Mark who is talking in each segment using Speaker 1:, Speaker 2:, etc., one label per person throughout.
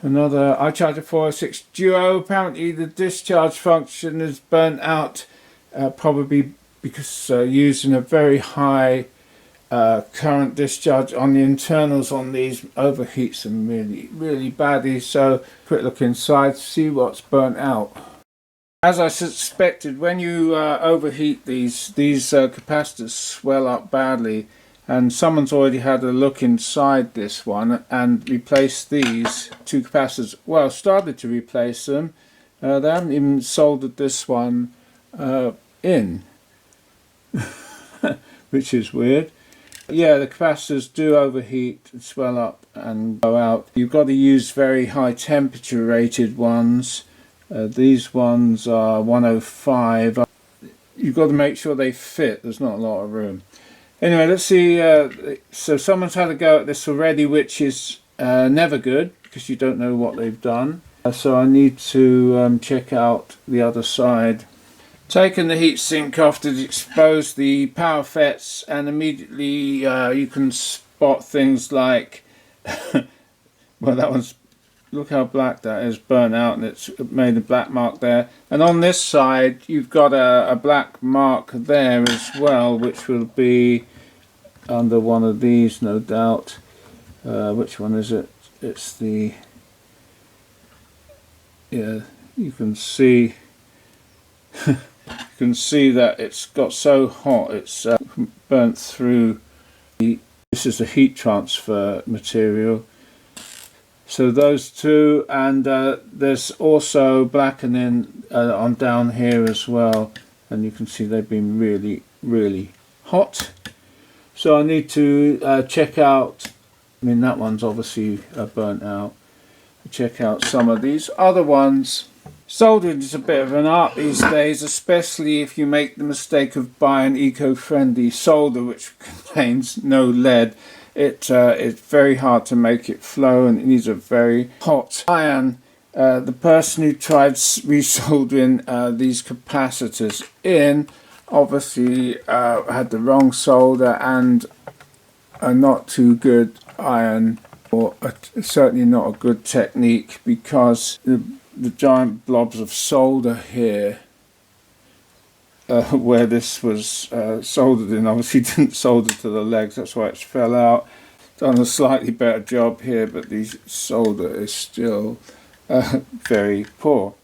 Speaker 1: Another iCharger 406 Duo. Apparently the discharge function is burnt out, probably because using a very high current discharge on the internals on these overheats them really badly. So quick look inside to see what's burnt out. As I suspected, when you overheat these capacitors swell up badly, and someone's already had a look inside this one and replaced these two capacitors. Well, started to replace them. They haven't even soldered this one in, which is weird. Yeah, the capacitors do overheat and swell up and go out. You've got to use very high temperature rated ones. These ones are 105. You've got to make sure they fit. There's not a lot of room. Anyway, let's see. So someone's had a go at this already, which is never good because you don't know what they've done. So I need to check out the other side. Taking the heatsink off to expose the power FETs, and immediately you can spot things like, well, that one's, look how black that is, burnt out, and it's made a black mark there. And on this side you've got a black mark there as well, which will be under one of these, no doubt. Which one is it? It's the, yeah, you can see you can see that it's got so hot it's burnt through this is the heat transfer material. So those two, and there's also blackening on down here as well, and you can see they've been really hot. So I need to check out, I mean that one's obviously burnt out. Check out some of these other ones. Soldering is a bit of an art these days, especially if you make the mistake of buying eco-friendly solder which contains no lead. It's very hard to make it flow, and it needs a very hot iron. The person who tried resoldering these capacitors in obviously had the wrong solder and a not too good iron, or certainly not a good technique, because the giant blobs of solder here where this was soldered in obviously didn't solder to the legs, that's why it fell out. Done a slightly better job here, but the solder is still very poor.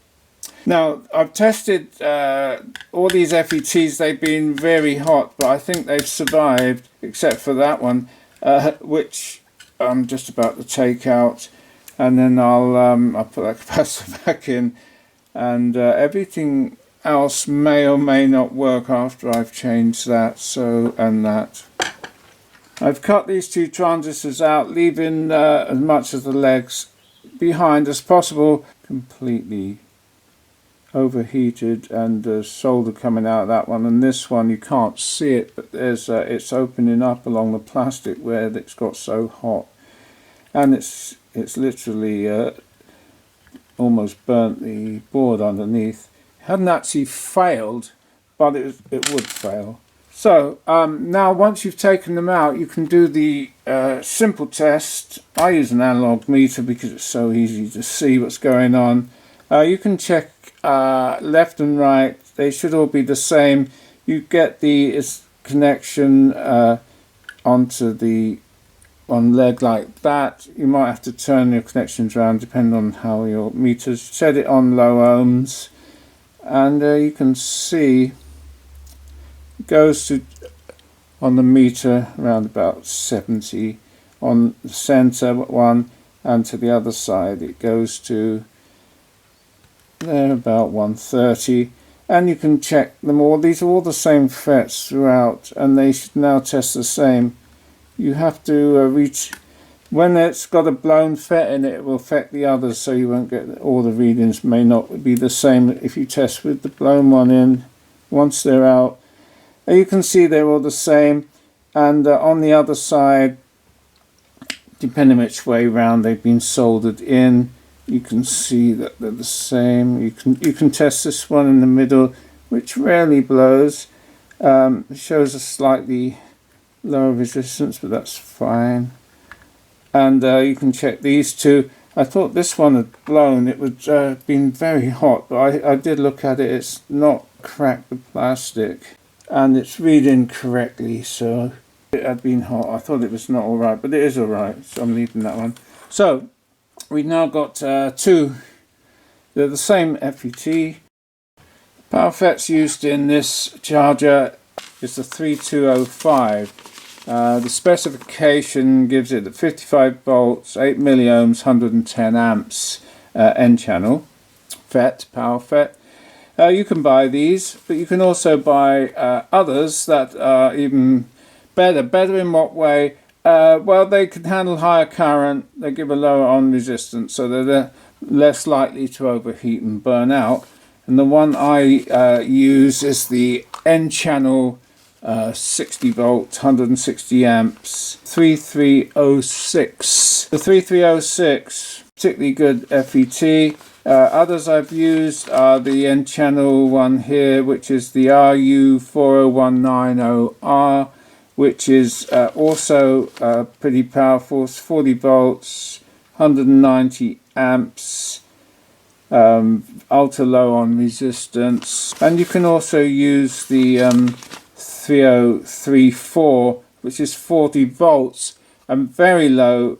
Speaker 1: Now I've tested all these FETs, they've been very hot, but I think they've survived except for that one, which I'm just about to take out, and then I'll put that capacitor back in, and everything else may or may not work after I've changed that. So, and that. I've cut these two transistors out, leaving as much of the legs behind as possible, completely overheated, and solder coming out of that one. And this one you can't see it, but there's it's opening up along the plastic where it's got so hot, and it's literally almost burnt the board underneath. Hadn't actually failed, but it would fail. So now once you've taken them out, you can do the simple test. I use an analog meter because it's so easy to see what's going on. You can check left and right, they should all be the same. You get the connection onto the one leg like that. You might have to turn your connections around depending on how your meters. Set it on low ohms, and you can see it goes to on the meter around about 70 on the center one, and to the other side it goes to there about 130, and you can check them all. These are all the same FETs throughout, and they should now test the same. You have to reach, when it's got a blown FET in it, it will affect the others, so you won't get, all the readings may not be the same if you test with the blown one in. Once they're out, you can see they're all the same, and on the other side, depending which way round they've been soldered in, you can see that they're the same. You can test this one in the middle, which rarely blows. It shows a slightly lower resistance, but that's fine. And you can check these two, I thought this one had blown. It was been very hot, but I did look at it. It's not cracked the plastic, and it's reading correctly, so it had been hot. I thought it was not alright, but it is alright, so I'm leaving that one. So we've now got two. They're the same FET. Power FETs used in this charger is the 3205. The specification gives it at 55 volts, 8 milliohms, 110 amps N channel FET, power FET. You can buy these, but you can also buy others that are even better. Better in what way? Well, they can handle higher current, they give a lower on resistance, so they're less likely to overheat and burn out. And the one I use is the N channel 60 volt, 160 amps, 3306. The 3306, particularly good FET. Others I've used are the N channel one here, which is the RU40190R, which is also pretty powerful. It's 40 volts, 190 amps. Ultra low on resistance, and you can also use the 3034, which is 40 volts and very low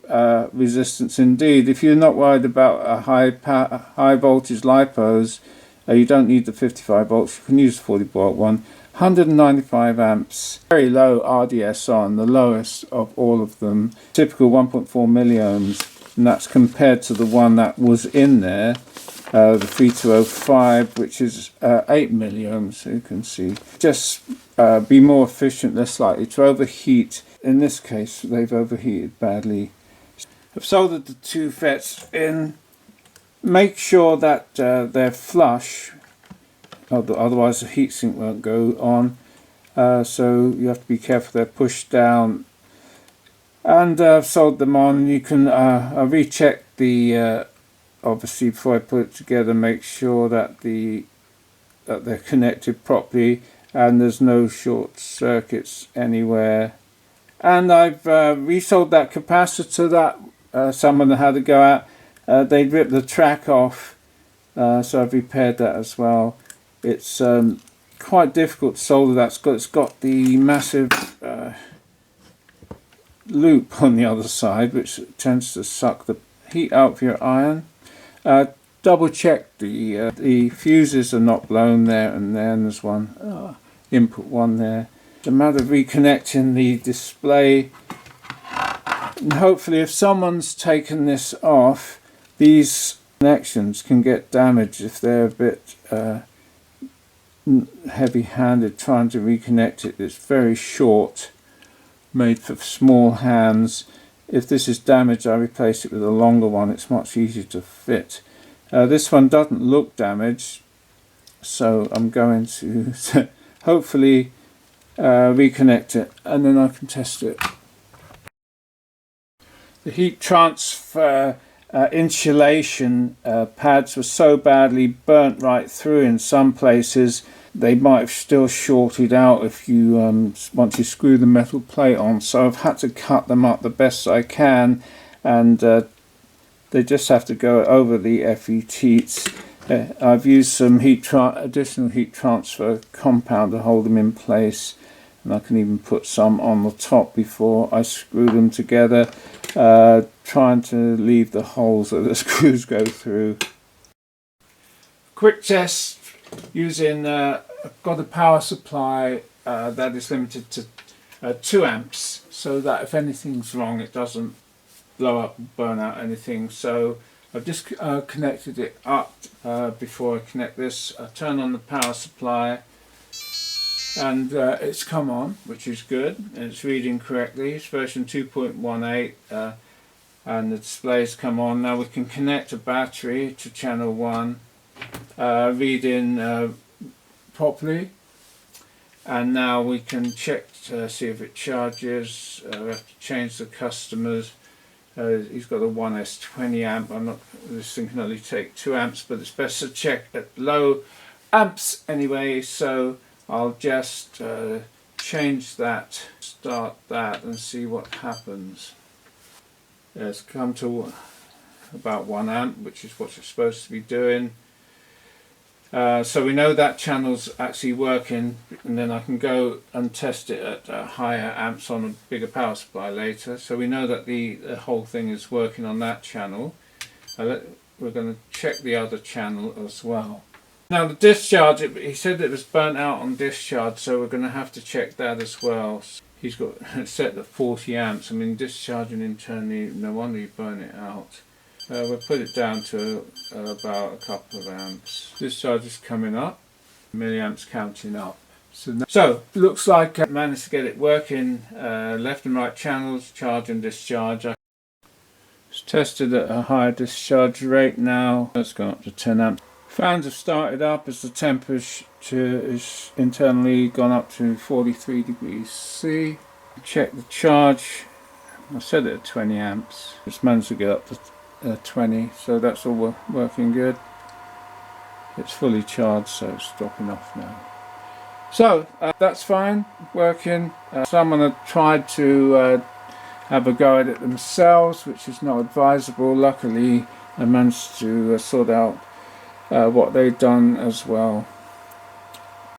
Speaker 1: resistance indeed. If you're not worried about a high voltage lipos, you don't need the 55 volts. You can use the 40 volt one. 195 amps, very low RDS on, the lowest of all of them. Typical 1.4 milliohms, and that's compared to the one that was in there. The 3205, which is 8 milliohms, so you can see. Just be more efficient, less likely to overheat. In this case, they've overheated badly. I've soldered the two FETs in. Make sure that they're flush, otherwise the heatsink won't go on. So you have to be careful they're pushed down. And I've soldered them on. You can recheck the obviously before I put it together, make sure that they're connected properly and there's no short circuits anywhere. And I've resoldered that capacitor that someone had to go out. They'd ripped the track off, so I've repaired that as well. It's quite difficult to solder that. It's got the massive loop on the other side, which tends to suck the heat out of your iron. Double check the fuses are not blown there and there, and there's one input one there. It's a matter of reconnecting the display, and hopefully if someone's taken this off, these connections can get damaged if they're a bit heavy-handed trying to reconnect it. It's very short, made for small hands. If this is damaged, I replace it with a longer one. It's much easier to fit. This one doesn't look damaged, so I'm going to hopefully reconnect it, and then I can test it. The heat transfer insulation pads were so badly burnt right through in some places, they might have still shorted out if you once you screw the metal plate on. So I've had to cut them up the best I can, and they just have to go over the FETs. I've used some additional heat transfer compound to hold them in place, and I can even put some on the top before I screw them together, trying to leave the holes that the screws go through. Quick test using I've got a power supply that is limited to 2 amps, so that if anything's wrong it doesn't blow up and burn out anything. So I've just connected it up before I connect this. I turn on the power supply, and it's come on, which is good, and it's reading correctly. It's version 2.18, and the display's come on. Now we can connect a battery to channel 1, reading properly, and now we can check to see if it charges. We have to change the customers. He's got a 1S20 amp. This thing can only take 2 amps, but it's best to check at low amps anyway, so I'll just change that, start that, and see what happens. It's come to about 1 amp, which is what you're supposed to be doing. So we know that channel's actually working, and then I can go and test it at higher amps on a bigger power supply later. So we know that the whole thing is working on that channel. We're going to check the other channel as well. Now the discharge, he said it was burnt out on discharge, so we're going to have to check that as well. He's got it set at 40 amps. I mean, discharging internally, no wonder you burn it out. We'll put it down to about a couple of amps. Discharge is coming up, milliamps counting up. So looks like I managed to get it working, left and right channels, charge and discharge. It's tested at a higher discharge rate now. That's gone up to 10 amps. Fans have started up as the temperature is internally gone up to 43 degrees C. Check the charge. I set it at 20 amps. It's managed to get up to 20, so that's all working good. It's fully charged, so it's dropping off now. So that's fine, working. Someone had tried to have a go at it themselves, which is not advisable. Luckily I managed to sort out what they'd done as well.